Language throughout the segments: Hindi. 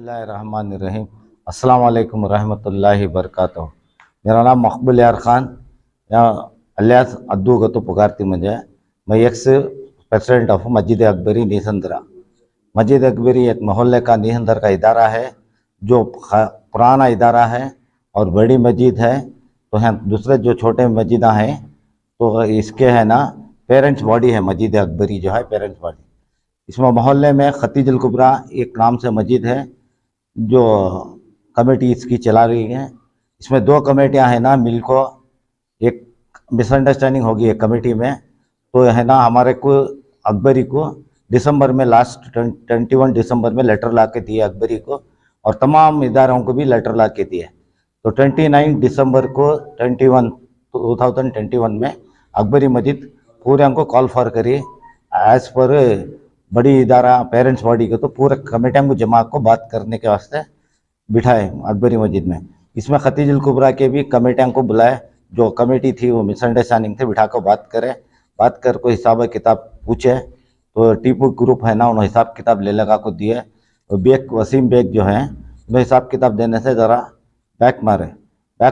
बिस्मिल्लाहिर्रहमानिर्रहीम। अस्सलाम वालेकुम रहमतुल्लाहि बरकातहू। मेरा नाम मकबूल यार खान या अलियास अद्दू गतो पुकारती मुझे। मैं एक्स प्रेसिडेंट ऑफ मस्जिद अकबरी नीसंदरा। मस्जिद अकबरी एक मोहल्ले का नीसंदर का इदारा है जो पुराना इदारा है और बड़ी मस्जिद है। तो हैं दूसरे जो छोटे मस्जिदा हैं तो इसके है ना पेरेंट्स बॉडी है मस्जिद अकबरी जो है पेरेंट्स बॉडी। इसमें मोहल्ले में खतीजुल कुबरा एक नाम से मस्जिद है जो कमेटी इसकी चला रही है। इसमें दो कमेटियां हैं ना मिलको एक मिसअंडरस्टैंडिंग होगी एक कमेटी में। तो है ना हमारे को अकबरी को दिसंबर में लास्ट 21 दिसंबर में लेटर ला के दिए अकबरी को और तमाम इदारों को भी लेटर ला के दिए। तो 29 दिसंबर को 2021 में अकबरी मस्जिद पूरे को कॉल फॉर करी एज पर बड़ी इदारा पेरेंट्स बॉडी को। तो पूरे कमेटियों को जमा को बात करने के वास्ते बिठाए अकबरी मस्जिद में। इसमें खतीजुल कुबरा के भी कमेटियों को बुलाए। जो कमेटी थी वो मिसअंडरस्टैंडिंग थे, बिठा कर बात करे, बात कर को हिसाब किताब पूछे। तो टीपू ग्रुप है ना उन्होंने हिसाब किताब ले लगा को दिए। तो बेग वसीम बेग जो है उन्हें हिसाब किताब देने से ज़रा बैक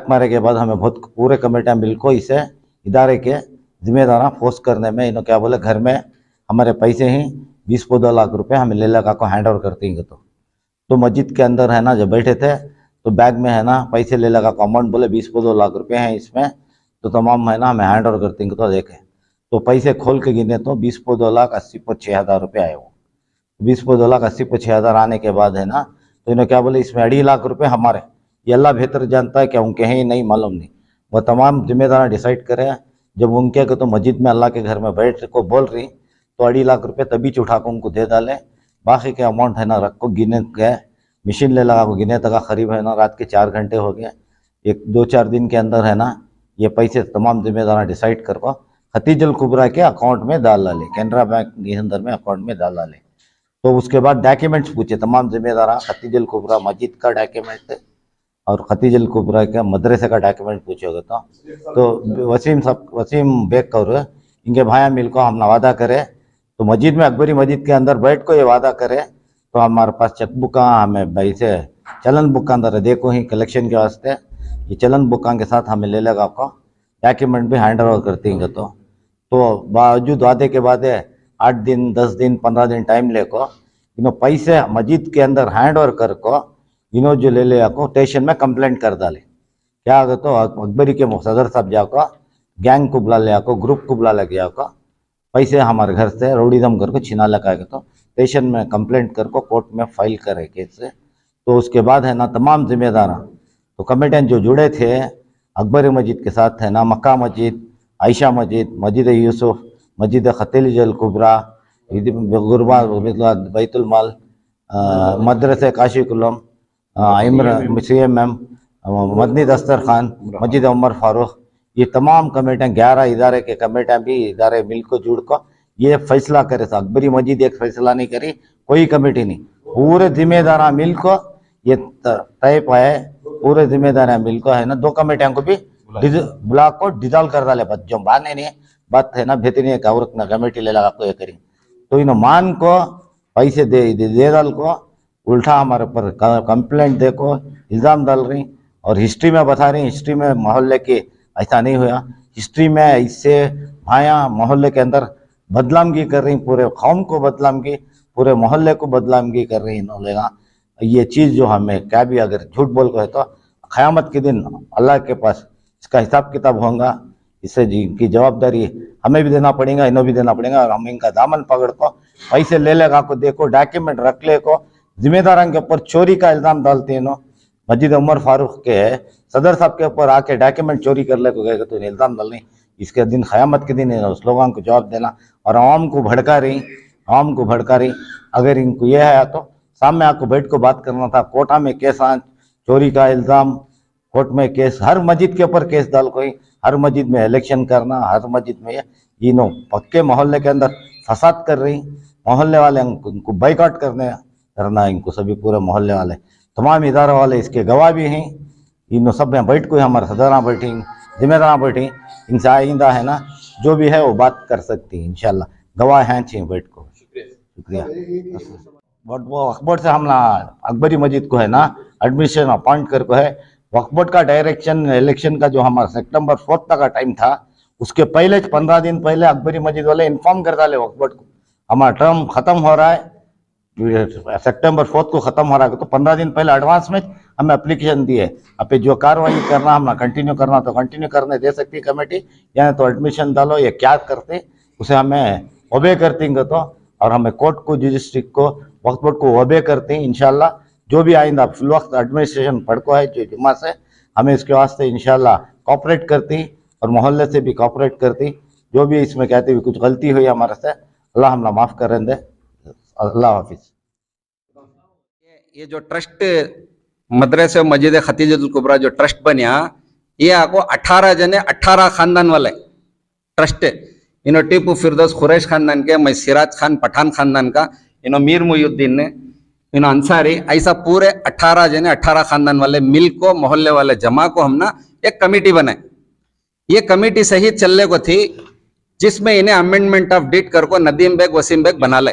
मारे के बाद हमें बहुत पूरे कमेटियाँ मिलकर इसे इदारे के जिम्मेदार फोर्स करने में इन्होंने क्या बोले घर में हमारे पैसे ही 20-2 लाख रुपए हमें ले लगा को हैंड ओवर करते हैं। तो मस्जिद के अंदर है ना जब बैठे थे तो बैग में है ना पैसे ले लगा को अमाउंट बोले 20-2 लाख रुपए हैं इसमें। तो तमाम है ना हमें हैंड ओवर करते हैं। तो देखे तो पैसे खोल के गिने तो 20-2 लाख 80-6 हज़ार रुपये आए। वो 20-2 लाख 80-6 हज़ार आने के बाद है ना तो इन्होंने क्या बोले इसमें 2.5 लाख रुपये हमारे। ये अल्लाह बेहतर जानता है क्या उनके हैं नहीं मालूम नहीं। वह तमाम जिम्मेदार डिसाइड करे जब उनके को तो मस्जिद में अल्लाह के घर में बैठ को बोल रही तो 2.5 लाख रुपये तभी उठा को उनको दे डाले। बाकी के अमाउंट है ना रख को गिने गए, मशीन ले लगा को गिने तक करीब है ना रात के 4 घंटे हो गए। 1-2-4 दिन के अंदर है ना ये पैसे तमाम जिम्मेदार डिसाइड कर को खतीजुल कुबरा के अकाउंट में डाल डाले, कैनरा बैंक नीसंदर में अकाउंट में डाल डाले। तो उसके बाद डॉक्यूमेंट्स पूछे तमाम जिम्मेदार खतीजुल कुबरा मस्जिद का डॉक्यूमेंट और खतीजुल कुबरा का मदरसे का डॉक्यूमेंट पूछोगे तो वसीम बेग और इनके भाया मिल को हम वादा करे तो मस्जिद में अकबरी मस्जिद के अंदर बैठ को ये वादा करे तो हमारे पास चेक बुक हमें भाई से चलन बुक का अंदर देखो ही कलेक्शन के वास्ते ये चलन बुक के साथ हमें ले लगा आपको डॉक्यूमेंट भी हैंड ओवर करती हैं। तो बावजूद वादे के बाद 8 दिन 10 दिन 15 दिन टाइम ले को इन्हों पैसे मस्जिद के अंदर हैंड ओवर कर को इन्हों जो ले को स्टेशन में कंप्लेंट कर डाले। क्या आगे तो अकबरी के सदर साहब जाको गैंग को बुला ले आको ग्रुप को बुला ले आको पैसे हमारे घर से रौड़ीदम करके छिना लगा के तो स्टेशन में कंप्लेंट कर को कोर्ट में फाइल करे केस से। तो उसके बाद है ना तमाम जिम्मेदार तो कमेटियाँ जो जुड़े थे अकबरी मस्जिद के साथ है ना मक्का मस्जिद, आयशा मस्जिद, मस्जिद यूसुफ, मस्जिद खतीजुल कुबरा, गुरबा बैतुल माल, मदरसे काशिकुलम, CMM, मदनी दस्तरखान, मस्जिद उमर फारूक, ये तमाम कमेटियाँ 11 इदारे के कमेटियाँ भी इदारे मिल को जुड़ को ये फैसला करे। अकबरी मस्जिद एक फैसला नहीं करी, कोई कमेटी नहीं, पूरे जिम्मेदार मिल को ये तय पाए। पूरे जिम्मेदार मिल को है ना 2 कमेटियों को भी बुला को डिजॉल्व कर डाले। बात जो माने नहीं बात है ना बेहतरीन और कमेटी ले लगा को ये करी तो इन मान को पैसे दे डाल को उल्टा हमारे पर कंप्लेंट देखो इल्ज़ाम डाल रही और हिस्ट्री में बता रही। हिस्ट्री में मोहल्ले के ऐसा नहीं हुआ, हिस्ट्री में इससे भाया मोहल्ले के अंदर बदनामगी कर रही, पूरे कौम को बदनामगी, पूरे मोहल्ले को बदनामगी कर रही इन्होंने। ये चीज़ जो हमें क्या भी अगर झूठ बोल को है तो क़यामत के दिन अल्लाह के पास इसका हिसाब किताब होगा। इससे इनकी जवाबदारी हमें भी देना पड़ेगा, इन्हों भी देना पड़ेगा। और हम इनका दामन पकड़ को पैसे ले लेगा को देखो डॉक्यूमेंट रख ले को जिम्मेदारों के ऊपर चोरी का इल्ज़ाम डालते हैं। मस्जिद उमर फारूक के सदर साहब के ऊपर आके डॉक्यूमेंट चोरी कर ले को गए तो इल्ज़ाम डालने इसके दिन क़यामत के दिन उस लोगों को जवाब देना और आवाम को भड़का रही। अगर इनको ये है तो सामने आपको बैठ को बात करना था। कोर्टा में केस चोरी का इल्ज़ाम, कोर्ट में केस, हर मस्जिद के ऊपर केस डाल कोई, हर मस्जिद में इलेक्शन करना, हर मस्जिद में ये पक्के मोहल्ले के अंदर फसाद कर रही। मोहल्ले वाले इनको बाइकआउट करना इनको सभी पूरे मोहल्ले वाले तमाम इदारों वाले इसके गवाह भी हैं। इन सब में बैठ को हमारे सदरा बैठी जिम्मेदार बैठी इनसे आइंदा है ना जो भी है वो बात कर सकती है इंशाल्लाह। गवाह हैं चाहिए बैठ को। शुक्रिया। बट वो वक्फ बोर्ड से हम ना अकबरी मस्जिद को है ना एडमिनिस्ट्रेशन अपॉइंट कर को है। वक्फ बोर्ड का डायरेक्शन इलेक्शन का जो हमारा सितंबर 4 तक का टाइम था, उसके पहले 15 दिन पहले अकबरी मस्जिद वाले इन्फॉर्म कर डाले वक्फ बोर्ड को हमारा टर्म खत्म हो रहा है, सितंबर 4 को खत्म हो रहा है। तो 15 दिन पहले एडवांस में हमें एप्लीकेशन दी है। अब जो कार्रवाई करना हम ना कंटिन्यू करना तो कंटिन्यू करने दे सकती है कमेटी, या तो एडमिशन डालो या क्या करते उसे हमें ओबे करते हैं। तो और हमें कोर्ट को जुडिस्ट्रिक्ट को वक्फ बोर्ड को ओबे करते हैं इंशाल्लाह। जो भी आइंदा फिल वक्त एडमिनिस्ट्रेशन पढ़को है जो जुम्मा से हमें इसके वास्ते इंशाल्लाह कॉपरेट करती और मोहल्ले से भी कॉपरेट करती। जो भी इसमें कहते हुए कुछ गलती हुई हमारे से अल्लाह हमला माफ़ करें दे। अल्लाह हाफिज। ये जो ट्रस्ट मदरसे मस्जिद खतीजतुल कुबरा जो ट्रस्ट बनिया, ये आपको 18 जने 18 खानदान वाले ट्रस्ट है। इन्हों टीपू फिरदौस कुरैश खानदान के, मैं सिराज खान पठान खानदान का, इन्हों मीर मुहिउद्दीन ने, इन्हों अंसारी, ऐसा पूरे 18 जने 18 खानदान वाले मिल को मोहल्ले वाले जमा को हम ना एक कमेटी बनाए। ये कमेटी सही चलने को थी जिसमें इन्हें अमेंडमेंट ऑफ डीड कर को नदीम बेग वसीम बेग बना ले।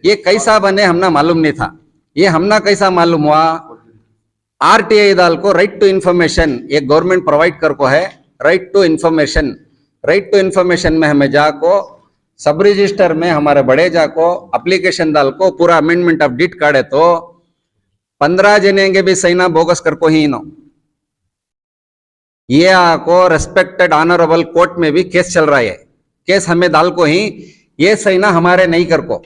ये कैसा बने हमना मालूम नहीं था। ये हमना कैसा मालूम हुआ, आरटीआई दाल को राइट टू इन्फॉर्मेशन एक गवर्नमेंट प्रोवाइड कर को है। राइट टू इन्फॉर्मेशन में हमें जाको सब रजिस्टर में हमारे बड़े जाको एप्लीकेशन डाल को पूरा अमेंडमेंट ऑफ डीड काढ़े तो 15 जनेंगे भी सही ना बोगस कर को ही नो। ये आको रेस्पेक्टेड ऑनरेबल कोर्ट में भी केस चल रहा है। केस हमें डाल को ही ये सही ना हमारे नहीं कर को,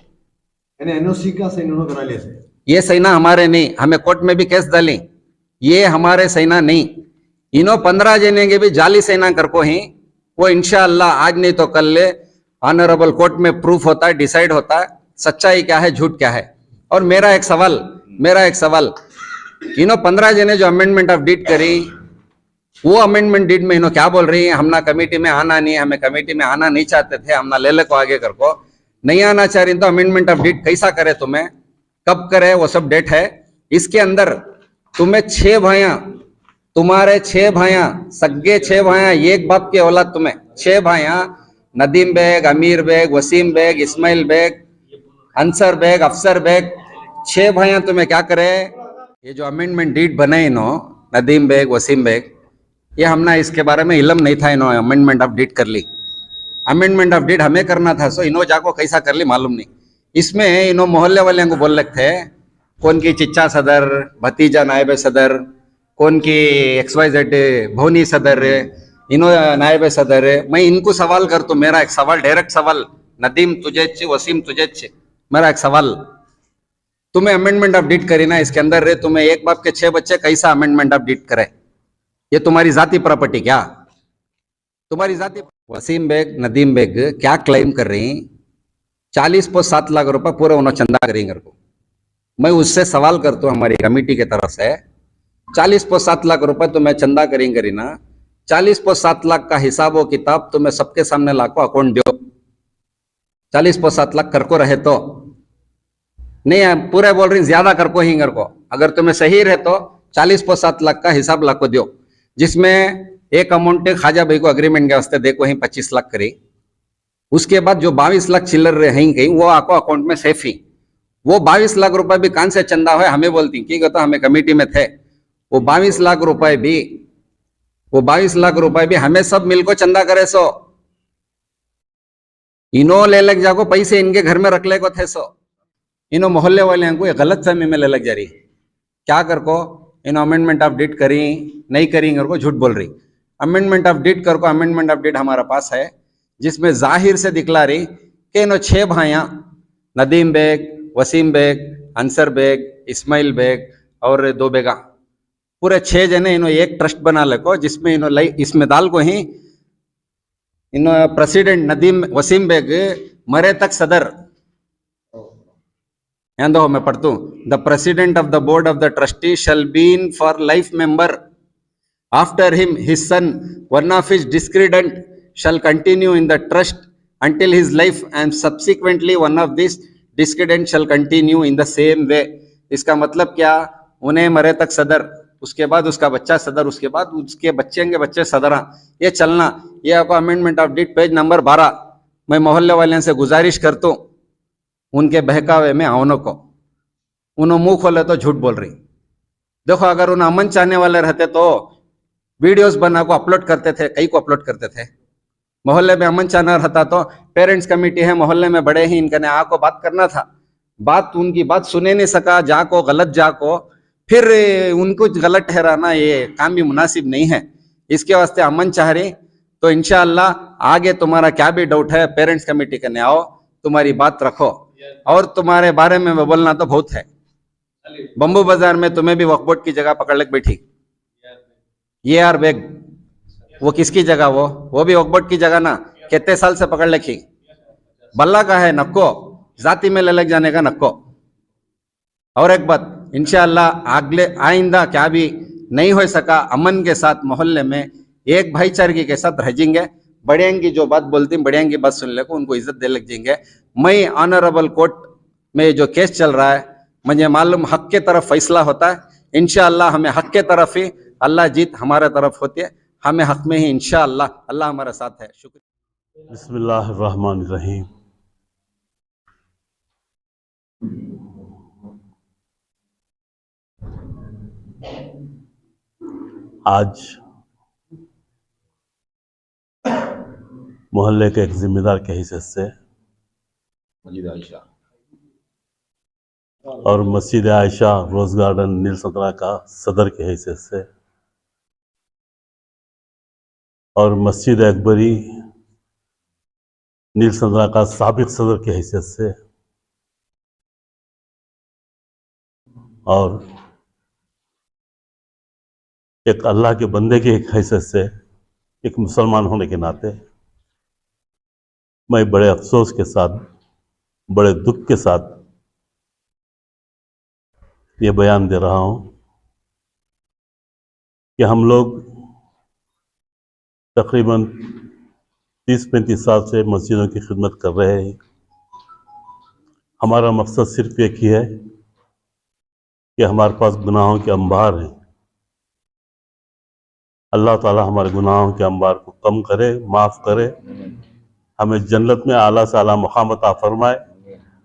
एनओसी का सही उन्होंने करा लिया से। ये सही ना हमारे नहीं, हमें कोर्ट में भी केस डाली, ये हमारे सही ना नहीं। इन्हों 15 जनेंगे भी जाली सही ना कर को ही वो इंशाअल्लाह आज नहीं तो कल ले ऑनरेबल कोर्ट में प्रूफ होता है, डिसाइड होता है सच्चाई क्या है झूठ क्या है। और मेरा एक सवाल इन्हों 15 जने जो अमेंडमेंट ऑफ डीड करी, वो अमेंडमेंट डीड में इन्हों क्या बोल रही है, हमना कमेटी में आना नहीं, हमें कमेटी में आना नहीं चाहते थे, हमना ले को आगे कर को नहीं आना चाह रही तो अमेंडमेंट ऑफ डीड कैसा करे, तुम्हें कब करे वो सब डेट है। इसके अंदर तुम्हें 6 भाइयां, तुम्हारे 6 भाइयां, सगे 6 भाइयां, एक बाप के औलाद, तुम्हें 6 भाइयां नदीम बेग, अमीर बेग, वसीम बेग, इस्माइल बेग, अंसर बेग, अफसर बेग, 6 भाइयां तुम्हें क्या करे। ये जो अमेंडमेंट डीड बने इन्हों नदीम बेग वसीम बेग, ये हमना इसके बारे में इल्म नहीं था, इन्हों अमेंडमेंट ऑफ डीड कर ली। अमेंडमेंट ऑफ डीड हमें करना था, सो इन्हों जाको कैसा कर ली मालूम नहीं। इसमें इन्हों मोहल्ले वाले को बोल रखे थे, कौन की चिच्चा सदर, भतीजा नायब सदर, कौन की XYZ भोनी सदर, इन्हों नायब सदर है। मैं इनको सवाल कर, तो मेरा एक सवाल, डायरेक्ट सवाल, नदीम तुझे वसीम तुझे, मेरा एक सवाल, तुम्हें अमेंडमेंट ऑफ डीड करी ना, इसके अंदर रे तुम्हें एक बाप के 6 बच्चे कैसा अमेंडमेंट ऑफ डीड करे? ये तुम्हारी जाती प्रॉपर्टी क्या? तुम्हारी जाती। वसीम बेग नदीम बेग क्या क्लेम कर रही, 40.7 लाख रुपए पूरे उन्होंने चंदा करेंगे को। मैं उससे सवाल करता हूँ हमारी कमेटी की तरफ से, 40.7 लाख रुपए तुम्हें चंदा करेंगे ना, 40.7 लाख का हिसाब व किताब तुम्हें सबके सामने लाखों अकाउंट दो। 40.7 लाख कर को रहे तो नहीं, पूरे बोल रही ज्यादा कर को ही कर को। अगर तुम्हें सही रहे तो 40.7 लाख का हिसाब लाखों दो, जिसमें एक अमाउंट ख्वाजा भाई को अग्रीमेंट के वास्ते देखो ही 25 लाख करी। उसके बाद जो 22 लाख चिल्लर रही गई वो आपको अकाउंट में सेफ ही। वो 22 लाख रुपए भी कहां से चंदा है हमें बोलती कि कहता हमें कमेटी में थे। वो 22 लाख रुपए भी हमें सब मिलकर चंदा करे सो, इन्हों ले लग जाको पैसे इनके घर में रख ले को थे सो। इन्हों मोहल्ले वाले को गलत फहमी में ले लग जा रही, क्या कर को इन्हों अमेंडमेंट ऑफ डीड करी नहीं करी कर को झूठ बोल रही। अमेंडमेंट ऑफ डीड कर को, अमेंडमेंट ऑफ डीड हमारे पास है जिसमें जाहिर से दिखला रही कि इन्हों 6 भाइयां नदीम बेग, वसीम बेग, अंसर बेग, इस्माइल बेग और 2 बेगा, पूरे 6 जने इन्हों एक ट्रस्ट बना ले को, जिसमें इन्हों इसमें दाल को ही इन्हों प्रेसिडेंट नदीम वसीम बेग मरे तक सदर, दो मैं पढ़तू, the president of the board of the trustee shall been for life member, after him his son one of his descendant shall continue in the trust until his life and subsequently one of these discredent shall continue in the same way। इसका मतलब क्या, उन्हें मरे तक सदर, उसके बाद उसका बच्चा सदर, उसके बाद उसके बच्चे के बच्चे सदरा, ये चलना। ये आपको amendment of deed page number 12। मैं मोहल्ले वाले से गुजारिश करता हूँ उनके बहकावे में आओ को। उन्होंने मुंह खोले तो झूठ बोल रही। देखो अगर उन्हें अमन चाहने वाले रहते तो वीडियोस बना को अपलोड करते थे, कई को अपलोड करते थे। मोहल्ले में अमन चाहना रहता तो पेरेंट्स कमेटी है, मोहल्ले में बड़े ही इनका ने आको बात करना था। बात उनकी बात सुने नहीं सका, जाको गलत जाको फिर उनको गलत ठहराना ये काम भी मुनासिब नहीं है। इसके वास्ते अमन चाह रही तो इंशाअल्लाह आगे तुम्हारा क्या भी डाउट है पेरेंट्स कमेटी करने आओ, तुम्हारी बात रखो। और तुम्हारे बारे में बोलना तो बहुत है। बम्बू बाजार में तुम्हें भी वक्फ बोर्ड की जगह पकड़ लेके बैठी, ये यार बेग वो किसकी जगह, वो भी वक्फ बोर्ड की जगह ना, कितने साल से पकड़ रखी। बल्ला का है नक्को, जाति में ललक जाने का नक्को। और एक बात इंशाअल्लाह अगले आइंदा क्या भी नहीं हो सका, अमन के साथ मोहल्ले में एक भाईचारगी के साथ रह जाएंगे। बड़ियां की जो बात बोलती बड़ियां की बात सुन ले को उनको इज्जत दे लग जाएंगे। मैं ऑनरेबल कोर्ट में जो केस चल रहा है मुझे मालूम हक के तरफ फैसला होता है। इंशाअल्लाह हमें हक के तरफ ही अल्लाह जीत हमारे तरफ होती है, हमें हक में ही इंशाअल्लाह अल्लाह हमारे साथ है। शुक्रिया। बिस्मिल्लाहिर्रहमानिर्रहीम। आज मोहल्ले के एक जिम्मेदार के हिस्से से और मस्जिद आयशा रोज गार्डन नील संतरा का सदर के हैसियत से और मस्जिद अकबरी नील संतरा का साबिक सदर की हैसियत से और एक अल्लाह के बंदे की एक हैसियत से, एक मुसलमान होने के नाते मैं बड़े अफसोस के साथ, बड़े दुख के साथ ये बयान दे रहा हूँ कि हम लोग तकरीबन 30-35 साल से मस्जिदों की खिदमत कर रहे हैं। हमारा मकसद सिर्फ एक ही है कि हमारे पास गुनाहों के अंबार हैं। अल्लाह ताला हमारे गुनाहों के अंबार को कम करे, माफ़ करे, हमें जन्नत में आला से आला मुकाम अता फरमाए।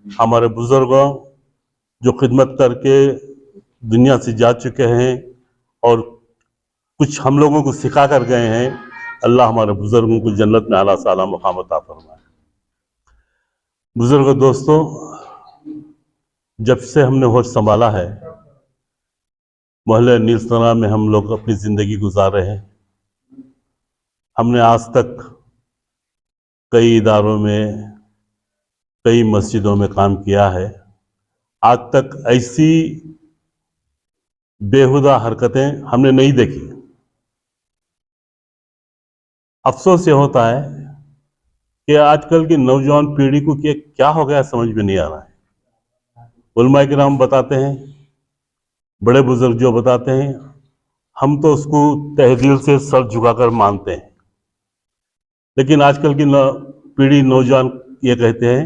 हमारे बुज़ुर्गों जो खिदमत करके दुनिया से जा चुके हैं और कुछ हम लोगों को सिखा कर गए हैं, अल्लाह हमारे बुज़ुर्गों को जन्नत में आला से आला मुकाम अता फरमाए। बुज़ुर्गों, दोस्तों, जब से हमने होश संभाला है, मोहल्ले नील संतरा में हम लोग अपनी ज़िंदगी गुजार रहे हैं। हमने आज तक कई इदारों में, कई मस्जिदों में काम किया है। आज तक ऐसी बेहुदा हरकतें हमने नहीं देखी। अफसोस ये होता है कि आजकल की नौजवान पीढ़ी को क्या हो गया समझ में नहीं आ रहा है। उलमा किराम बताते हैं, बड़े बुजुर्ग जो बताते हैं, हम तो उसको तहदिल से सर झुकाकर मानते हैं। लेकिन आजकल की पीढ़ी नौजवान ये कहते हैं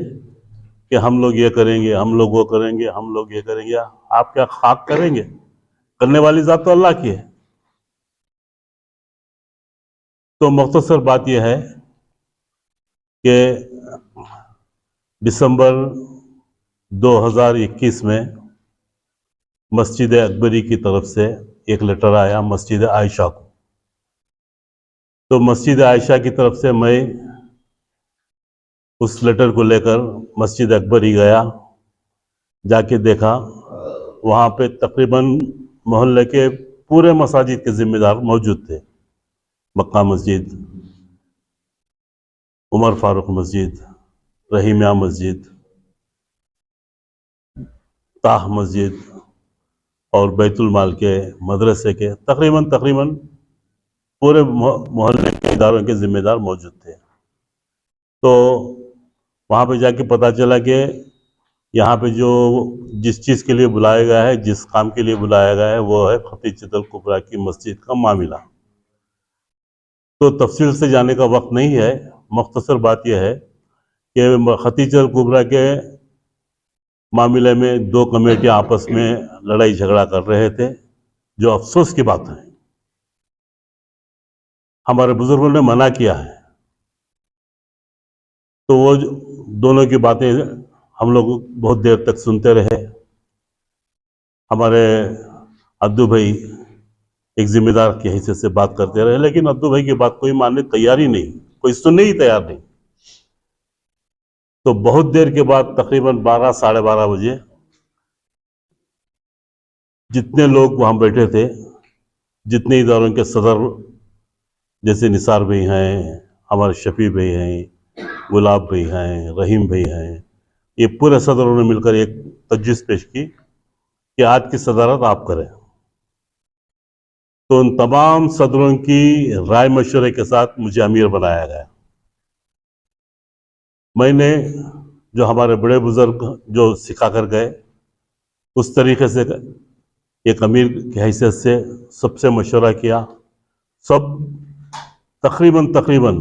कि हम लोग ये करेंगे, हम लोग वो करेंगे, हम लोग ये करेंगे। आप क्या खाक करेंगे? करने वाली ज़ात तो अल्लाह की है। तो मुख्तसर बात यह है कि दिसंबर 2021 में मस्जिद अकबरी की तरफ से एक लेटर आया मस्जिद आयशा को। तो मस्जिद आयशा की तरफ से मैं उस लेटर को लेकर मस्जिद अकबरी गया। जाके देखा, वहाँ पे तकरीबन मोहल्ले के पूरे मसाजिद के ज़िम्मेदार मौजूद थे। मक्का मस्जिद, उमर फारूक मस्जिद, रहीमिया मस्जिद, ताह मस्जिद और बैतुल माल के मदरसे के तकरीबन पूरे मोहल्ले के इदारों के ज़िम्मेदार मौजूद थे। तो वहाँ पे जाके पता चला कि यहाँ पे जो जिस चीज़ के लिए बुलाया गया है, जिस काम के लिए बुलाया गया है, वो है खतीजतुल कुबरा की मस्जिद का मामला। तो तफसील से जाने का वक्त नहीं है। मुख्तसर बात यह है कि खतीजतुल कुबरा के मामले में दो कमेटियाँ आपस में लड़ाई झगड़ा कर रहे थे, जो अफसोस की बात है। हमारे बुजुर्गों ने मना किया है, तो वो दोनों की बातें हम लोग बहुत देर तक सुनते रहे। हमारे अद्दू भाई एक जिम्मेदार की हैसियत से बात करते रहे, लेकिन अद्दू भाई की बात कोई मानने तैयार ही नहीं, कोई सुनने ही तैयार नहीं। तो बहुत देर के बाद तकरीबन 12 साढ़े 12 बजे जितने लोग वहां बैठे थे, जितने इदारों के सदर जैसे निसार भाई हैं, हमारे शफी भाई हैं, गुलाब भाई हैं, रहीम भाई हैं, ये पूरे सदरों ने मिलकर एक तजवीज़ पेश की कि आज की सदारत आप करें। तो उन तमाम सदरों की राय मशवरे के साथ मुझे अमीर बनाया गया। मैंने जो हमारे बड़े बुजुर्ग जो सिखा कर गए उस तरीके से एक अमीर की हैसियत से सबसे मशवरा किया। सब तकरीबन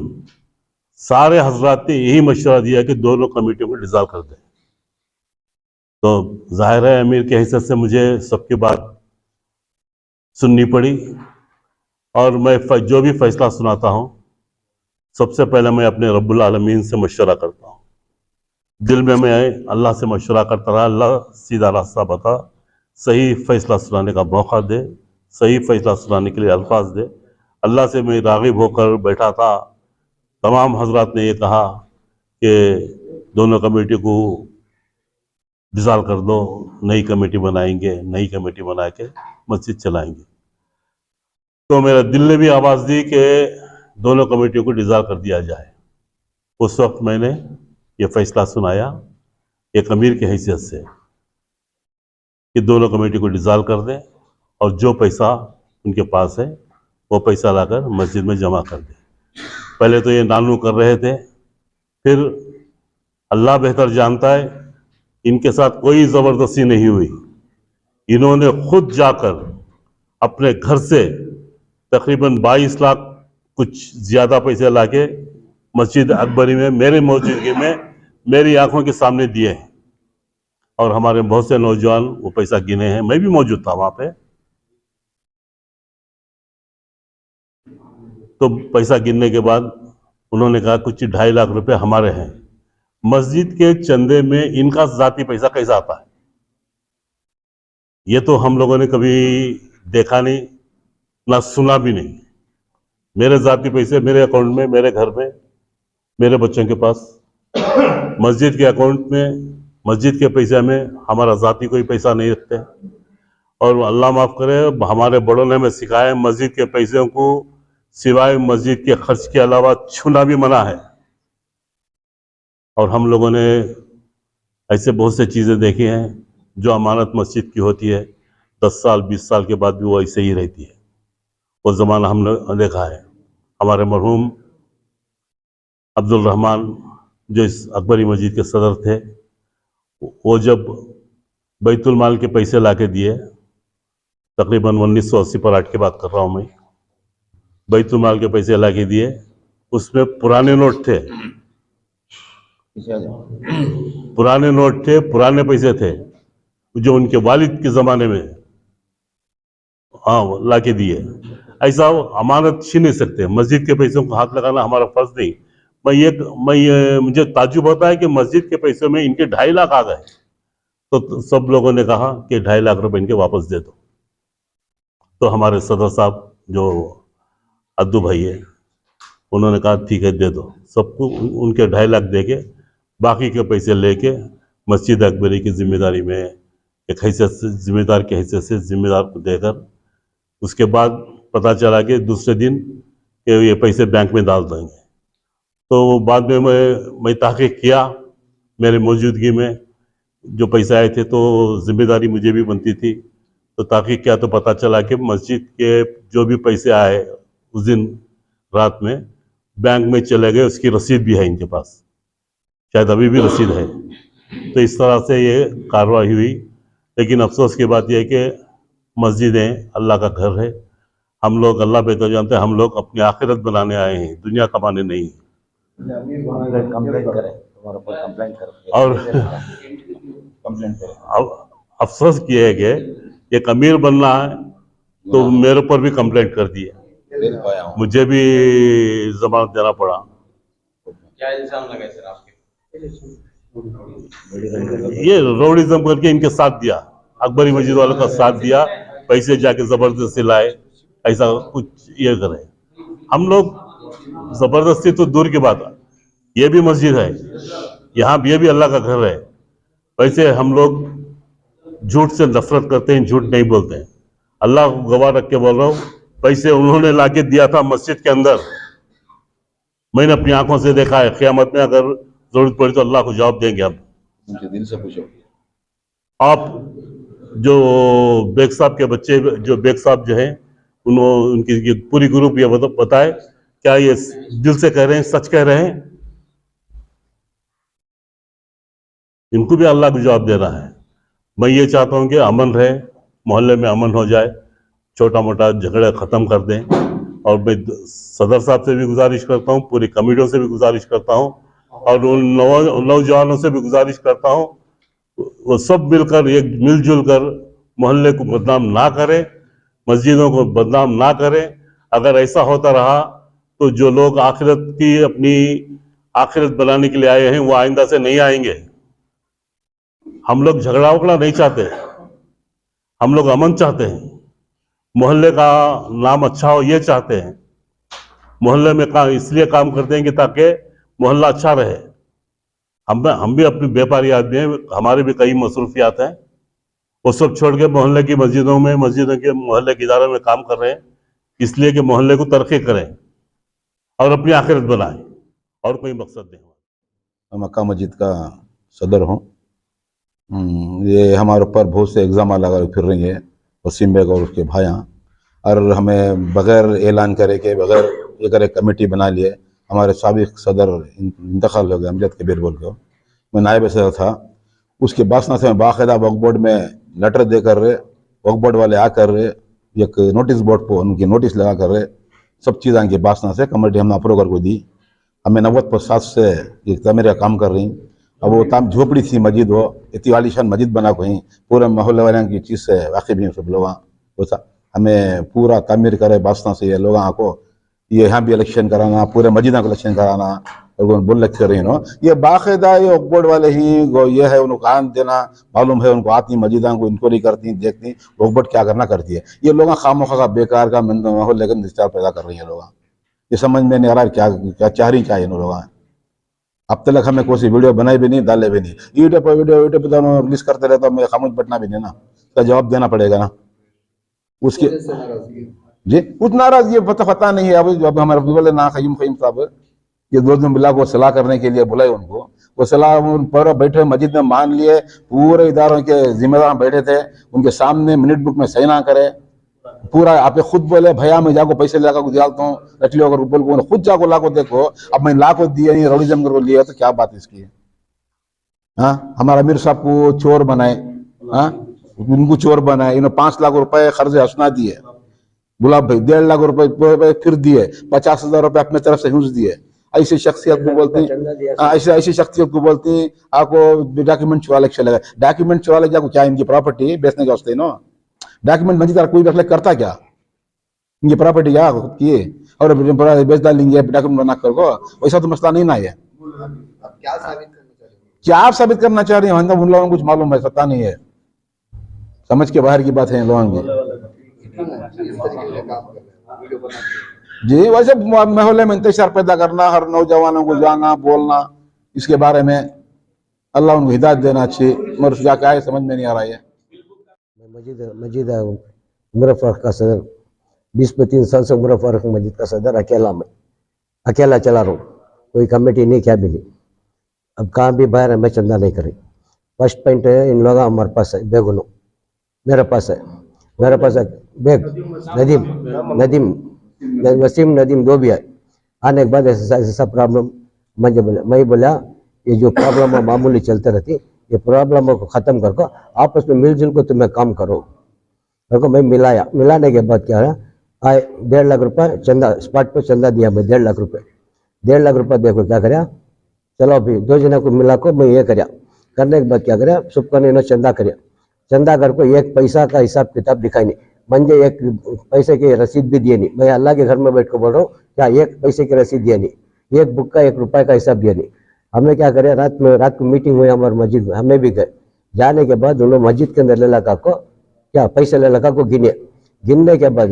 सारे हजरात ने यही मशवरा दिया कि दोनों कमेटियों को डिसॉल्व कर दें। तो जाहिर है अमीर की हैसियत से मुझे सबकी बात सुननी पड़ी और मैं जो भी फैसला सुनाता हूँ सबसे पहले मैं अपने रब्बुल आलमीन से मशवरा करता हूँ। दिल में मैं अल्लाह से मशवरा करता रहा, अल्लाह सीधा रास्ता बता, सही फैसला सुनाने का मौका दे, सही फैसला सुनाने के लिए अल्फाज दे। अल्लाह से मैं राग़िब होकर बैठा था। तमाम हजरात ने ये कहा कि दोनों कमेटी को डिसॉल्व कर दो, नई कमेटी बनाएंगे, नई कमेटी बना के मस्जिद चलाएंगे। तो मेरा दिल ने भी आवाज़ दी कि दोनों कमेटियों को डिसॉल्व कर दिया जाए। उस वक्त मैंने ये फैसला सुनाया एक अमीर की हैसियत से कि दोनों कमेटी को डिसॉल्व कर दें और जो पैसा उनके पास है वो पैसा लाकर मस्जिद में जमा कर दें। पहले तो ये नानू कर रहे थे, फिर अल्लाह बेहतर जानता है इनके साथ कोई ज़बरदस्ती नहीं हुई। इन्होंने खुद जाकर अपने घर से तकरीबन 22 लाख कुछ ज़्यादा पैसे लाके मस्जिद अकबरी में मेरे मौजूदगी में मेरी आंखों के सामने दिए हैं और हमारे बहुत से नौजवान वो पैसा गिने हैं। मैं भी मौजूद था वहाँ पे। तो पैसा गिनने के बाद उन्होंने कहा कुछ 2.5 लाख रुपए हमारे हैं। मस्जिद के चंदे में इनका जाती पैसा कैसा आता है ये तो हम लोगों ने कभी देखा नहीं ना सुना भी नहीं। मेरे जाती पैसे मेरे अकाउंट में, मेरे घर में, मेरे बच्चों के पास, मस्जिद के अकाउंट में, मस्जिद के पैसे में हमारा जाती कोई पैसा नहीं रखते। और अल्लाह माफ़ करे हमारे बड़ों ने हमें सिखाया मस्जिद के पैसों को सिवाय मस्जिद के खर्च के अलावा छूना भी मना है। और हम लोगों ने ऐसे बहुत से चीज़ें देखी हैं जो अमानत मस्जिद की होती है, 10 साल 20 साल के बाद भी वो ऐसे ही रहती है। वो ज़माना हमने देखा है। हमारे मरहूम अब्दुल रहमान जो इस अकबरी मस्जिद के सदर थे, वो जब बैतुल माल के पैसे लाके दिए, तकरीबन 1980 की बात कर रहा हूँ मैं, बैतुल माल के पैसे लाके दिए, उसमें पुराने नोट थे, पुराने नोट थे, पुराने पैसे थे जो उनके वालिद के ज़माने में हाँ लाके दिए। ऐसा अमानत छीन नहीं सकते। मस्जिद के पैसों को हाथ लगाना हमारा फर्ज नहीं। मुझे ताज्जुब होता है कि मस्जिद के पैसों में इनके 2.5 लाख आ गए। तो सब लोगों ने कहा कि 2.5 लाख रुपए इनके वापस दे दो। तो हमारे सदर साहब जो अद्दू भाई है उन्होंने कहा ठीक है दे दो। सबको उनके 2.5 लाख दे के बाकी के पैसे लेके मस्जिद अकबरी की जिम्मेदारी में एक हैसियत से जिम्मेदार की हैसियत से जिम्मेदार को देकर उसके बाद पता चला कि दूसरे दिन कि ये पैसे बैंक में डाल देंगे। तो बाद में मैं तहकीक किया मेरे मौजूदगी में जो पैसे आए थे, तो जिम्मेदारी मुझे भी बनती थी। तो तहकीक किया तो पता चला कि मस्जिद के जो भी पैसे आए उस दिन रात में बैंक में चले गए। उसकी रसीद भी है इनके पास, शायद अभी भी रसीद है। तो इस तरह से ये कार्रवाई हुई। लेकिन अफसोस की बात यह है कि मस्जिदें अल्लाह का घर है। हम लोग अल्लाह बेहतर जानते हैं, हम लोग अपनी आखिरत बनाने आए हैं, दुनिया कमाने नहीं। कंप्लेंट करें, तुम्हारे ऊपर कंप्लेंट करें। और कंप्लेंट करें। अब अफसोस किया है कि एक अमीर बनना है तो मेरे ऊपर भी कंप्लेंट कर दी है, मुझे भी जमानत देना पड़ा। क्या इल्जाम लगा सर आपके? ये रउडिज्म करके इनके साथ दिया। अकबरी मस्जिद वालों का साथ दिया, पैसे जाके जबरदस्ती लाए, ऐसा कुछ ये करे। हम लोग जबरदस्ती तो दूर की बात है, ये भी मस्जिद है, यहाँ ये भी अल्लाह का घर है। वैसे हम लोग झूठ से नफरत करते हैं, झूठ नहीं बोलते हैं। अल्लाह को गवाह रख के बोल रहा हूँ, पैसे उन्होंने लाके दिया था मस्जिद के अंदर, मैंने अपनी आंखों से देखा है। क़यामत में अगर जरूरत पड़ी तो अल्लाह को जवाब देंगे हम। उनके दिल से पूछो। आप जो बेग साहब के बच्चे, जो बेग साहब जो हैं, उन्होंने उनकी पूरी ग्रुप ये बताए क्या ये दिल से कह रहे हैं, सच कह रहे हैं? इनको भी अल्लाह को जवाब देना है। मैं ये चाहता हूँ कि अमन रहे, मोहल्ले में अमन हो जाए, छोटा मोटा झगड़ा खत्म कर दें। और मैं सदर साहब से भी गुजारिश करता हूँ, पूरी कमेटियों से भी गुजारिश करता हूँ, और उन नौजवानों से भी गुजारिश करता हूँ, वो सब मिलकर एक मिलजुल कर मोहल्ले को बदनाम ना करें, मस्जिदों को बदनाम ना करें। अगर ऐसा होता रहा तो जो लोग आखिरत की अपनी आखिरत बनाने के लिए आए हैं वो आइंदा से नहीं आएंगे। हम लोग झगड़ा उगड़ा नहीं चाहते, हम लोग अमन चाहते हैं, मोहल्ले का नाम अच्छा हो ये चाहते हैं। मोहल्ले में इसलिए काम करते हैं कि ताकि मोहल्ला अच्छा रहे। हम भी अपनी व्यापारी आदमी हैं, हमारे भी कई मसरूफियात हैं, वो सब छोड़ के मोहल्ले की मस्जिदों के मोहल्ले के इदारों में काम कर रहे हैं, इसलिए कि मोहल्ले को तरक्की करें और अपनी आखिरत बनाएं, और कोई मकसद नहीं। मक्का मस्जिद का सदर हूँ। ये हमारे ऊपर बहुत से एग्ज़ाम लगा फिर रही है वसीम बेग और उसके भाइयाँ, और हमें बग़ैर ऐलान करे के बग़ैर ये करे कमेटी बना लिए। हमारे साबिक सदर इंतकाल हो गए, अमजद कबीर बोल के, मैं नायब सदर था। उसके बासना से मैं बाकायदा वक्फ बोर्ड में लेटर दे कर रहे, वक्फ बोर्ड वाले आकर रहे, एक नोटिस बोर्ड पर उनकी नोटिस लगा कर रहे, सब चीज़ें के बासना से कमेटी हमने अप्रूव कर को दी। हमें 90% से एक तमीर का काम कर रही। अब वो ताम झोपड़ी थी मस्जिद, वो इतनी आलीशान मस्जिद बना कहीं पूरे मोहल्ले वाले की चीज़ से वाकिफ हैं सब लोग। वैसा हमें पूरा तामीर करे बासना से ये लोगों को, ये यहाँ भी इलेक्शन कराना, पूरे मस्जिद को इलेक्शन कराना, और बोल लग कर रही नो। ये बाकायदा ये वक्फ बोर्ड वाले ही ये है, उनको कान देना मालूम है, उनको आती मस्जिदों को इंक्वायरी करती देखती वक्फ बोर्ड क्या करना करती है। ये लोग खामोखा का बेकार का माहौल लेकर डिस्टर्ब पैदा कर रही है लोग। ये समझ में नहीं आ रहा क्या चाह रही क्या इन लोग। अब तक हमें कोई वीडियो बनाई भी नहीं, डाले भी नहीं, यूट्यूब पर वीडियो तो रिलीज करते रहता, मैं खामोश बैठना भी नहीं ना, उसका जवाब देना पड़ेगा ना उसके। जी कुछ नाराज ये पता नहीं है। अब हमारे बोले ना खयीम साहब ये 2 दिन बुला को सलाह करने के लिए बुलाए उनको, वो सलाह पर बैठे मस्जिद में मान लिए, पूरे इदारों के जिम्मेदार बैठे थे, उनके सामने मिनट बुक में सही ना करे, पूरा आप खुद बोले भैया मैं जाको पैसे ला को डालता हूँ रख लो, अगर बोल खुद जाको ला को देखो। अब मैं ला को दिया नहीं, रौड़िज्म को लिया तो क्या बात इसकी है? हाँ, हमारा अमीर साहब को चोर बनाए, हाँ उनको चोर बनाए, इन्होंने 5 लाख रुपए खर्च हसना दिए, गुलाब भाई 1.5 लाख रुपए फिर दिए, 50,000 रुपए अपने तरफ से घूस दिए। ऐसी शख्सियत को बोलते हैं, ऐसी शख्सियत को बोलते हैं आपको डॉक्यूमेंट चुरा ले चलेगा। डॉक्यूमेंट चुरा ले जाको क्या इनकी प्रॉपर्टी बेचने के वास्ते नो डॉक्यूमेंट मस्जिद कोई रख करता क्या? इनकी प्रॉपर्टी क्या किए और बेच डालेंगे डॉक्यूमेंट बना कर को, वैसा तो मसला नहीं ना है। क्या आप साबित करना चाह रहे हैं? मतलब उन लोगों को कुछ मालूम है, पता नहीं है, समझ के बाहर की बात है लोगों की। जी वैसे मोहल्ले में इंतशार पैदा करना, हर नौजवानों को जाना बोलना इसके बारे में, अल्लाह उनको हिदायत देना अच्छी, मगर क्या क्या है समझ में नहीं आ रहा है। मस्जिद उमर फारूक का सदर 20-23 साल से उमर फारूक मस्जिद का सदर अकेला चला रहा हूँ, कोई कमेटी नहीं क्या भी नहीं। अब कहाँ भी बाहर है, मैं चंदा नहीं करी। फर्स्ट पॉइंट है इन लोग हमारे पास है बेगुनो, मेरे पास है बेग नदीम वसीम नदीम 2 भी है। आने के बाद ऐसा प्रॉब्लम मैं बोला ये जो प्रॉब्लम मामूली चलते रहती, ये प्रॉब्लम को ख़त्म करके आपस में मिलजुल को तुम्हें काम करो। मैं मिलाने के बाद क्या है, आए 1.5 लाख रुपए चंदा स्पॉट पर चंदा दिया मैं 1.5 लाख रुपए। 1.5 लाख रुपए देखो क्या कराया, चलो अभी 2 जना को मिला को मैं ये कराया, करने के बाद क्या कराया सबको ने चंदा कराया। चंदा कर को 1 पैसा का हिसाब किताब दिखाई नहीं, मुझे 1 पैसे की रसीद भी दिए नहीं। मैं अल्लाह के घर में बैठ कर बोल रहा हूँ, क्या 1 पैसे की रसीद दिया नहीं, 1 बुक का 1 रुपये का हिसाब दिया नहीं। हमने क्या करे, रात को मीटिंग हुई हमारे मस्जिद में, हमें भी गए जाने के बाद उन लोग मस्जिद के अंदर ले लगा को क्या पैसे ले लगा को गिनने के बाद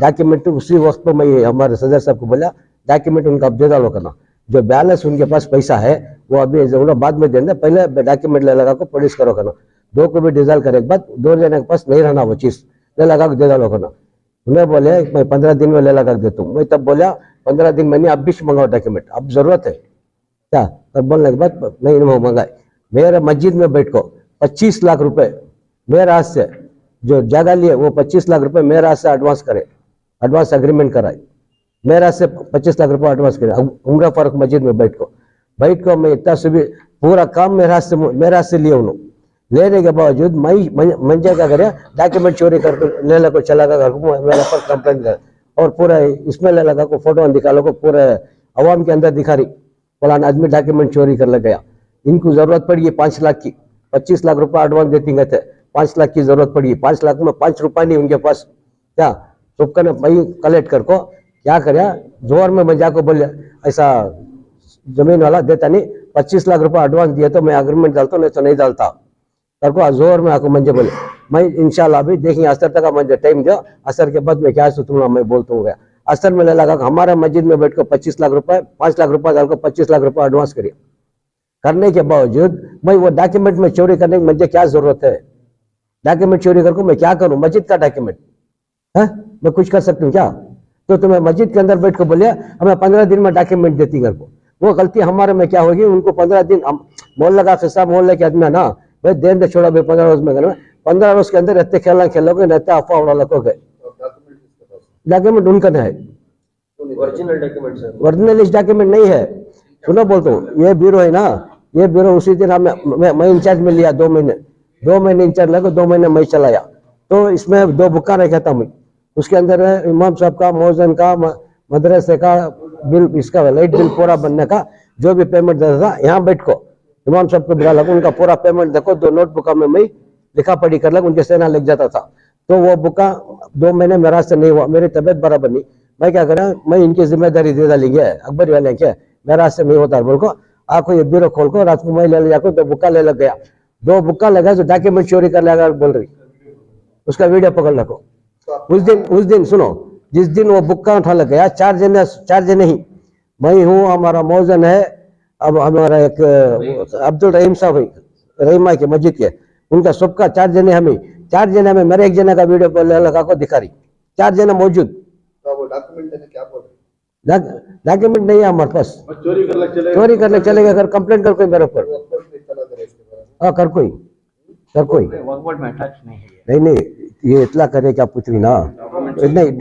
डॉक्यूमेंट उसी वक्त पर मैं हमारे सदर साहब को बोला डॉक्यूमेंट उनका अब दे डालो करना, जो बैलेंस उनके पास पैसा है वो अभी बाद में देना, पहले डॉक्यूमेंट ले लगा को पुलिस करो करना, 2 को भी डिजॉल्व करे के बाद 2 जने के पास नहीं रहना वो चीज ले लगा के दे डालो करना। उन्हें बोले मैं 15 दिन में ले लगा के देता हूँ। मैं तब बोला 15 दिन में नहीं, अब भी मंगाओ डॉक्यूमेंट, अब जरूरत है क्या? तब बोलने के बाद नहीं मंगाए। मेरे मस्जिद में बैठ को 25 लाख रुपए मेरे हाथ से जो जगह लिए वो 25 लाख रुपए मेरे हाथ से एडवांस करे, एडवांस एग्रीमेंट कराए, मेरे हाथ से 25 लाख रुपए एडवांस करे उमरा फारूक मस्जिद में बैठ को मैं इतना सुबह पूरा काम मेरे हाथ से लिए उन्होंने। लेने के बावजूद मैं क्या करे डॉक्यूमेंट चोरी करके ले लगा चला गया मेरे पर कंप्लेंट कर, और पूरा इसमें ले लगा को फोटो निकालो को पूरे अवाम के अंदर दिखा रही फलाना आदमी डॉक्यूमेंट चोरी कर ले गया। इनको जरूरत पड़ी है 5 लाख की, 25 लाख रुपए एडवांस देती गए थे, 5 लाख की जरूरत पड़ी, 5 लाख में 5 रुपया नहीं उनके पास। क्या सबका ने भाई कलेक्ट कर को क्या करे जोर में मैं जाकर बोले ऐसा जमीन वाला देता नहीं, 25 लाख रुपए एडवांस दिया तो मैं अग्रीमेंट डालता नहीं तो नहीं डालता करको जोर में आको मंजे बोले मैं इंशाल्लाह अभी देखेंगे असर तक मुझे टाइम दो, असर के बाद मैं क्या सोचूंगा मैं बोलता हूँ। असर में लगा हमारा मस्जिद में बैठ कर 25 लाख रुपए 5 लाख रुपए डालकर 25 लाख रुपए एडवांस करिए, करने के बावजूद मैं वो डॉक्यूमेंट में चोरी करने की मुझे क्या जरूरत है? डॉक्यूमेंट चोरी करके मैं क्या करूं? मस्जिद का डॉक्यूमेंट है मैं कुछ कर सकती हूँ क्या? तो तुम्हें मस्जिद के अंदर बैठ कर बोलिए हमें 15 दिन में डॉक्यूमेंट देती घर को, वो गलती हमारे में क्या होगी? उनको 15 दिन मोहल्ला का हिसाब मोहल्ले के आदमी है ना भाई देन दे छोड़ा भाई 15 रोज में घर में 15 रोज के अंदर रहते खेलोगे रहते अफवाह उड़ा लगोगे। डॉक्यूमेंट उनका नहीं है, ओरिजिनल डॉक्यूमेंट नहीं है। सुनो बोलता हूँ ये ब्यूरो है ना, ये ब्यूरो उसी दिन मैं इंचार्ज में लिया 2 महीने इंचार्ज लगा, 2 महीने मैं चलाया। तो इसमें 2 बुक्का रखा था मैं, उसके अंदर इमाम साहब का मौजन का मदरसे का बिल, इसका लाइट बिल पूरा बनने का जो भी पेमेंट देता था यहाँ बैठ को इमाम साहब को बुला लगा, उनका पूरा पेमेंट देखो 2 नोटबुक में मैं लिखा पढ़ी कर लगा, उनके सेना लग जाता था। तो वो बुका 2 महीने मेरा से नहीं हुआ, मेरी तबीयत बराबर नहीं, मैं क्या करा मैं इनकी जिम्मेदारी दे डालेंगे अकबरी वाले क्या मेरा से नहीं होता बोल को आपको ये ब्यूरो खोल को रात को मैं ले जाकर 2 बुक्का ले लग गया, 2 बुक्का लगा तो डॉक्यूमेंट चोरी कर लगा बोल रही, उसका वीडियो पकड़ रखो। उस दिन सुनो जिस दिन वो बुक्का उठा लग गया 4 जने ही मैं हूँ, हमारा मौजन है, अब हमारा एक अब्दुल रहीम साहब है रहीमा के मस्जिद के, उनका सबका 4 जने हमें मेरे एक जने का वीडियो पर लगा को दिखा रही, 4 जने मौजूद। डॉक्यूमेंट नहीं है हमारे पास, चोरी करने चलेगा अगर कंप्लेंट कर कोई मेरे ऊपर, हाँ कर कोई नहीं ये इतना करे क्या पूछ रही ना, नहीं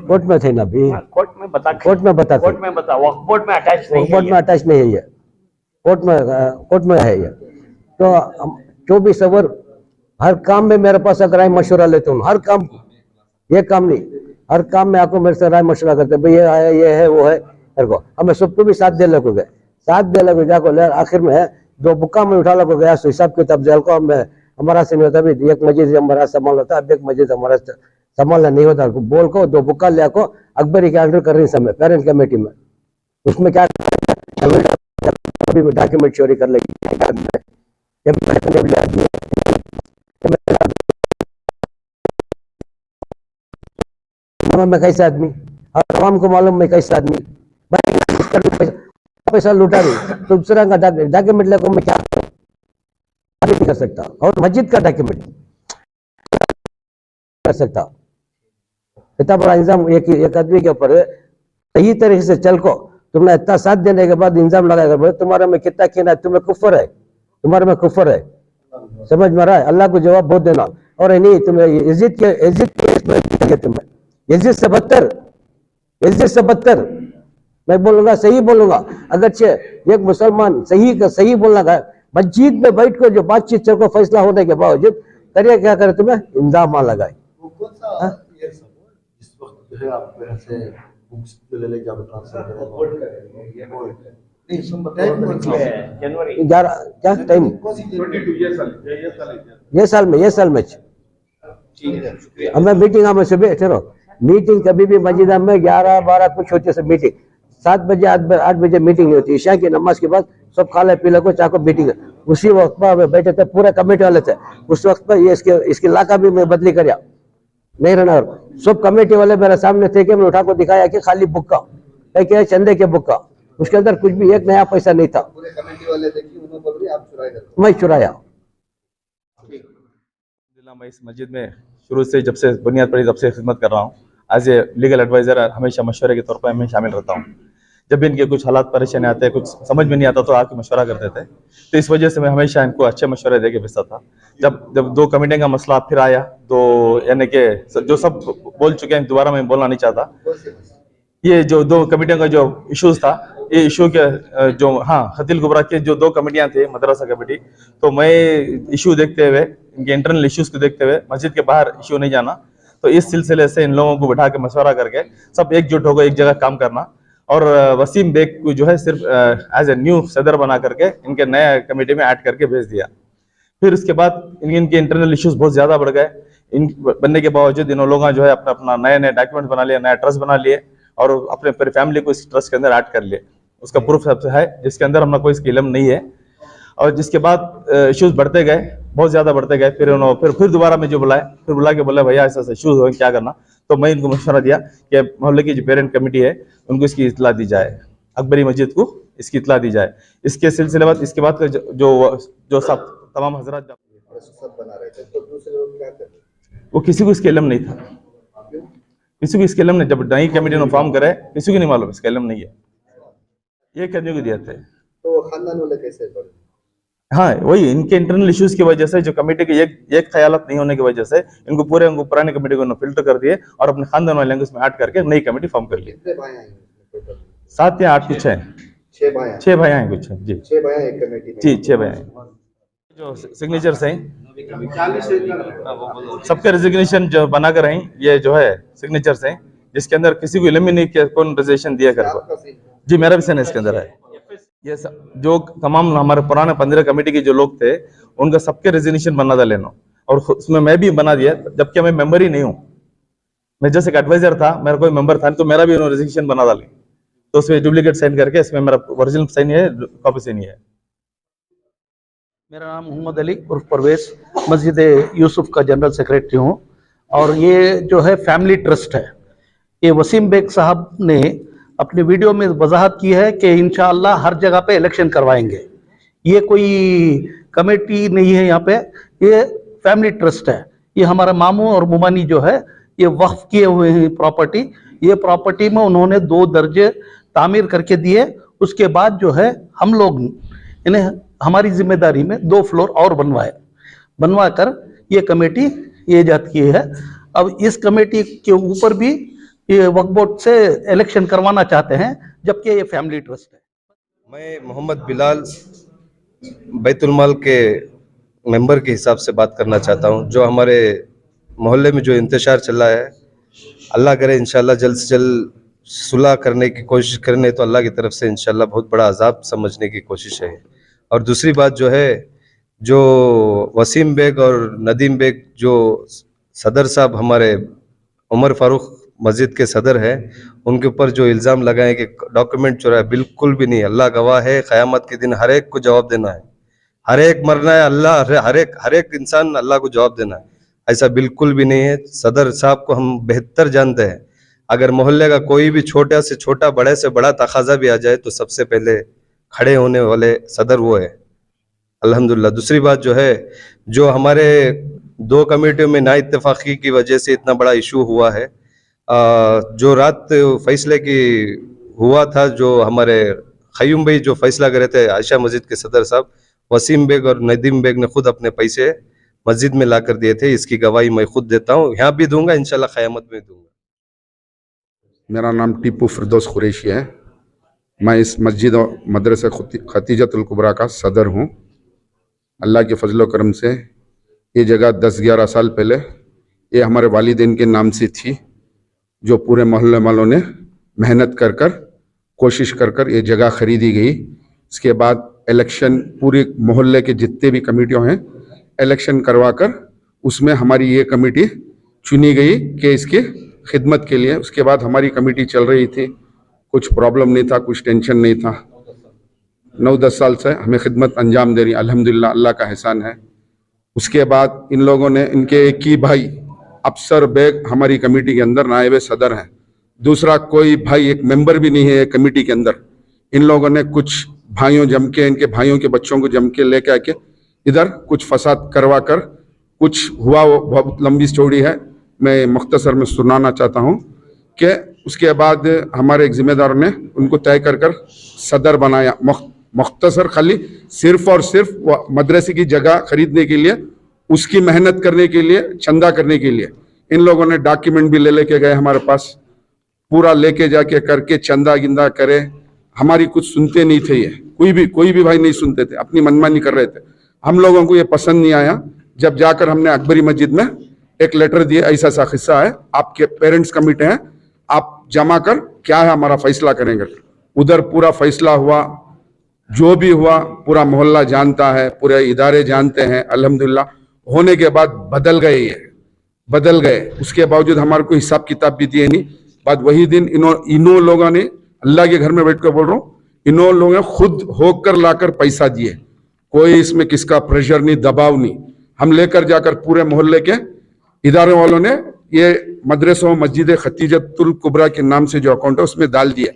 कोर्ट में थे ना अभी, कोर्ट में अटैच नहीं है ये, कोर्ट में है ये। तो 24 आवर हर काम में मेरे पास अगर राय मशवरा लेते हूँ, हर काम, ये काम नहीं, हर काम में आपको मेरे से राय मशवरा करते भाई ये आया ये है वो है मेरे को, हमें सबको भी साथ दे लगोगे, जाको ले आखिर में 2 बुक्का में उठा लगो गया हिसाब किताब जेल को हमारा से नहीं होता, अभी एक मस्जिद हमारा संभाल होता, अब एक मस्जिद हमारा संभालना नहीं होता, बोल को 2 बुक्का ले को अकबरी के अंडर कर रही समय पेरेंट कमेटी में, उसमें क्या डॉक्यूमेंट चोरी कर लेगी मैं कैसे आदमी, आवाम को मालूम मैं कैसे आदमी, पैसा लुटा रही तो दूसरा का डॉक्यूमेंट लेकर मैं क्या नहीं कर सकता, और मस्जिद का डॉक्यूमेंट कर सकता। इतना बड़ा इंजाम एक आदमी के ऊपर सही तरीके से चल को तुमने इतना साथ देने के बाद इंजाम लगाएगा बोले तुम्हारे में कितना कीना है, तुम्हें कुफर है, तुम्हारे में कुफर है, समझ में रहा है? अल्लाह को जवाब बहुत देना, और नहीं तुम्हें इज्जत के तुम्हें इज्जत से बदतर मैं बोलूंगा, सही बोलूंगा। अगर एक मुसलमान सही बोलना मस्जिद में बैठ कर जो बातचीत चल को फैसला होने के बावजूद करिए क्या करे तुम्हें इंजाम लगाए। कौन सा ईयर सब जिस वक्त जो है आप यहाँ से बुक्स ले लेके आप ट्रांसफर करें जनवरी 11 क्या टाइम ये साल में हमें मीटिंग हमें सुबह ठहरो मीटिंग कभी भी मस्जिद में 11-12 कुछ होती है मीटिंग, 7 बजे 8 बजे मीटिंग नहीं होती, ईशा की नमाज के बाद सब खा ले पी ले को चाको मीटिंग उसी वक्त पर बैठे थे पूरे कमेटी वाले थे। उस वक्त पर ये इसकी इलाका भी मैं बदली कर नहीं रहना। सब कमेटी वाले मेरे सामने थे कि मैं उठा को दिखाया कि खाली बुक का क्या चंदे के बुक का, उसके अंदर कुछ भी एक नया पैसा नहीं था। पूरे कमेटी वाले देखिए उन्होंने बोल रही आप चुराए करते मैं चुराया। मैं इस मस्जिद में शुरू से जब से बुनियाद पड़ी तब से खिदमत कर रहा हूँ। एज ए लीगल एडवाइज़र हमेशा मशवरे के तौर पर मैं शामिल रहता हूँ। जब भी इनके कुछ हालात परेशानी आते हैं, कुछ समझ में नहीं आता तो आके मशवरा करते थे। तो इस वजह से मैं हमेशा इनको अच्छे मशवरे दे के भेजता था। जब दो कमेटियों का मसला फिर आया तो यानी कि जो सब बोल चुके हैं, दोबारा मैं बोलना नहीं चाहता। ये जो दो कमेटियों का जो इश्यूज था, ये इशू के जो खतील कुबरा के जो दो कमेटियां थे, मदरसा कमेटी, तो मैं इशू देखते हुए, इनके इंटरनल इश्यूज को देखते हुए मस्जिद के बाहर इशू नहीं जाना, तो इस सिलसिले से इन लोगों को बिठा के मशवरा करके सब एकजुट होकर एक जगह काम करना और वसीम बेग को जो है सिर्फ एज ए न्यू सदर बना करके इनके नए कमेटी में ऐड करके भेज दिया। फिर उसके बाद इनके इंटरनल इश्यूज बहुत ज्यादा बढ़ गए। इन बनने के बावजूद इन लोगों जो है अपना नए नए डॉक्यूमेंट बना लिए, नया ट्रस्ट बना लिए और अपने पूरी फैमिली को इस ट्रस्ट के अंदर ऐड कर लिए। उसका प्रूफ सबसे है जिसके अंदर हमारा कोई इसकी इल्म नहीं है। और जिसके बाद इश्यूज बढ़ते गए, बहुत ज्यादा बढ़ते गए। फिर दोबारा मैं जो बुलाए, फिर बुला के बोला भैया ऐसा इश्यूज हो क्या करना, तो मैं इनको मशवरा दिया कि मोहल्ले की जो पेरेंट कमेटी है उनको इसकी इतला दी जाए, अकबरी मस्जिद को इसकी इतला दी जाए। इसके सिलसिले बाद इसके बाद जो सब तमाम हजरात सब बना रहे थे, तो दूसरे लोग क्या कर रहे? वो किसी को इसका इल्म नहीं था, किसी को इसका इल्म नहीं। जब नई कमेटी ने फॉर्म करे किसी को नहीं मालूम, इसका इल्म नहीं है। ये करने को दिया थे। तो वो खानदान वाले कैसे पढ़े? हाँ, वही इनके इंटरनल इश्यूज की वजह से, जो कमेटी के एक ख्यालात नहीं होने की वजह से इनको पुरानी कमेटी को फिल्टर कर दिए और अपने खानदान वाले उसमें ऐड करके नई कमेटी फॉर्म कर ली। कितने भाई हैं टोटल? 7 या 8 कुछ है। 6 भाई हैं। 6 भाई हैं कुछ है जी। 6 भाई हैं एक कमेटी में। जी 6 भाई हैं। जो सिग्नेचर्स हैं सबके रेजिग्नेशन जो बनाकर हैं, ये जो है सिग्नेचर्स हैं जिसके अंदर किसी को इल्म ही नहीं कि कौन रेजिग्नेशन दिया कर। जी मेरा भी साइन इसके अंदर है। ये जो तमाम हमारे पुराने 15 कमेटी के जो लोग थे उनका सबके रेजिग्नेशन बना था लेना, और उसमें मैं भी बना दिया, जबकि मैं मेंबर ही नहीं हूँ। मैं जैसे एक एडवाइजर था, मेरा कोई मेंबर था तो मेरा भी उन्होंने रेजिग्नेशन बना डाली, तो उसमें डुप्लीकेट साइन करके इसमें मेरा ओरिजिनल साइन है, कॉपी साइन है। मेरा नाम मोहम्मद अली उर्फ परवेज, मस्जिद यूसुफ का जनरल सेक्रेटरी हूँ। और ये जो है फैमिली ट्रस्ट है। ये वसीम बेग साहब ने अपनी वीडियो में वजाहत की है कि इंशाअल्लाह हर जगह पे इलेक्शन करवाएंगे। ये कोई कमेटी नहीं है यहाँ पे, ये फैमिली ट्रस्ट है। ये हमारा मामू और मुमानी जो है ये वक्फ किए हुए हैं प्रॉपर्टी। ये प्रॉपर्टी में उन्होंने 2 दर्जे तामीर करके दिए। उसके बाद जो है हम लोग इन्हें हमारी जिम्मेदारी में 2 फ्लोर और बनवा कर ये कमेटी ये ईजाद की है। अब इस कमेटी के ऊपर भी ये वक्फ बोर्ड से इलेक्शन करवाना चाहते हैं, जबकि ये फैमिली ट्रस्ट है। मैं मोहम्मद बिलाल बैतुल माल के मेंबर के हिसाब से बात करना चाहता हूं। जो हमारे मोहल्ले में जो इंतशार चल रहा है, अल्लाह करे इंशाल्लाह जल्द से जल्द सुलह करने की कोशिश करें, तो अल्लाह की तरफ से इंशाल्लाह बहुत बड़ा अजाब समझने की कोशिश है। और दूसरी बात जो है, जो वसीम बेग और नदीम बेग जो सदर साहब हमारे उमर फारूक मस्जिद के सदर है, उनके ऊपर जो इल्ज़ाम लगाए कि डॉक्यूमेंट चुराए, बिल्कुल भी नहीं। अल्लाह गवाह है, क़यामत के दिन हर एक को जवाब देना है, हर एक मरना है, अल्लाह हर एक इंसान अल्लाह को जवाब देना है। ऐसा बिल्कुल भी नहीं है। सदर साहब को हम बेहतर जानते हैं। अगर मोहल्ले का कोई भी छोटा से छोटा, बड़े से बड़ा तकाजा भी आ जाए तो सबसे पहले खड़े होने वाले सदर वो है, अल्हम्दुलिल्लाह। दूसरी बात जो है, जो हमारे 2 कमेटियों में ना इत्तेफाकी की वजह से इतना बड़ा इशू हुआ है, जो रात फैसले की हुआ था, जो हमारे खयूम भाई जो फैसला करे थे, आयशा मस्जिद के सदर साहब वसीम बेग और नदीम बेग ने खुद अपने पैसे मस्जिद में ला कर दिए थे। इसकी गवाही मैं खुद देता हूँ, यहाँ भी दूंगा, इंशाल्लाह क़यामत में दूंगा। मेरा नाम टीपू फिरदौस कुरैशी है। मैं इस मस्जिद और मदरसा खतीजतुल कुबरा का सदर हूँ। अल्लाह के फजल करम से ये जगह 10-11 साल पहले ये हमारे वालिदैन के नाम से थी, जो पूरे मोहल्ले वालों ने मेहनत कर कोशिश कर ये जगह खरीदी गई। इसके बाद इलेक्शन, पूरे मोहल्ले के जितने भी कमेटियों हैं इलेक्शन करवा कर उसमें हमारी ये कमेटी चुनी गई कि इसकी खिदमत के लिए। उसके बाद हमारी कमेटी चल रही थी, कुछ प्रॉब्लम नहीं था, कुछ टेंशन नहीं था। 9-10 साल से हमें खिदमत अंजाम दे रही है, अल्हम्दुलिल्लाह, अल्लाह का एहसान है। उसके बाद इन लोगों ने, इनके एक ही भाई अफसर बेग हमारी कमेटी के अंदर नायब सदर हैं, दूसरा कोई भाई एक मेंबर भी नहीं है कमेटी के अंदर। इन लोगों ने कुछ भाइयों जम के, इनके भाइयों के बच्चों को जम के लेके आके इधर कुछ फसाद करवा कर कुछ हुआ, वो बहुत लंबी स्टोरी है, मैं मुख्तसर में सुनाना चाहता हूँ कि उसके बाद हमारे एक जिम्मेदार ने उनको तय कर सदर बनाया। मुख्तसर खाली सिर्फ और सिर्फ वो मदरसे की जगह खरीदने के लिए, उसकी मेहनत करने के लिए, चंदा करने के लिए इन लोगों ने डॉक्यूमेंट भी लेके गए हमारे पास, पूरा लेके जाके करके चंदा गिंदा करे। हमारी कुछ सुनते नहीं थे, ये कोई भी भाई नहीं सुनते थे, अपनी मनमानी कर रहे थे। हम लोगों को ये पसंद नहीं आया। जब जाकर हमने अकबरी मस्जिद में एक लेटर दिए, ऐसा सा किस्सा है, आपके पेरेंट्स कमिटी हैं, आप जमा कर क्या है हमारा फैसला करेंगे। उधर पूरा फैसला हुआ, जो भी हुआ पूरा मोहल्ला जानता है, पूरे इदारे जानते हैं, अल्हम्दुलिल्लाह। होने के बाद बदल गए, उसके बावजूद हमारे को हिसाब किताब भी दिए नहीं। बाद वही दिन इन्हों लोगों ने, अल्लाह के घर में बैठ कर बोल रहा हूँ, इन्हों लोगों ने खुद होकर लाकर पैसा दिए, कोई इसमें किसका प्रेशर नहीं, दबाव नहीं। हम लेकर जाकर पूरे मोहल्ले के इदारे वालों ने ये मदरसों मस्जिद खतीजतुल कुबरा के नाम से जो अकाउंट है उसमें डाल दिया।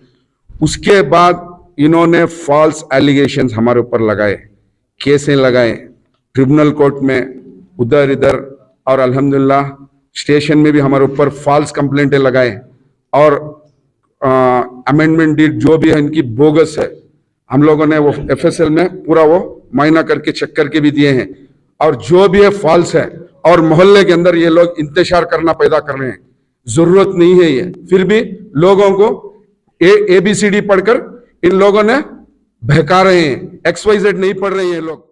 उसके बाद इन्होंने फॉल्स एलिगेशंस हमारे ऊपर लगाए, केसें लगाए ट्रिब्यूनल कोर्ट में, उधर इधर, और अल्हम्दुलिल्लाह स्टेशन में भी हमारे ऊपर फॉल्स कंप्लेंटें लगाए। और अमेंडमेंट डीड जो भी है इनकी बोगस है। हम लोगों ने वो FSL में पूरा वो मायना करके चेक करके भी दिए हैं, और जो भी है फॉल्स है। और मोहल्ले के अंदर ये लोग इंतशार करना पैदा कर रहे हैं, जरूरत नहीं है ये, फिर भी लोगों को ABCD पढ़कर इन लोगों ने बहका रहे हैं, XYZ नहीं पढ़ रहे हैं ये लोग।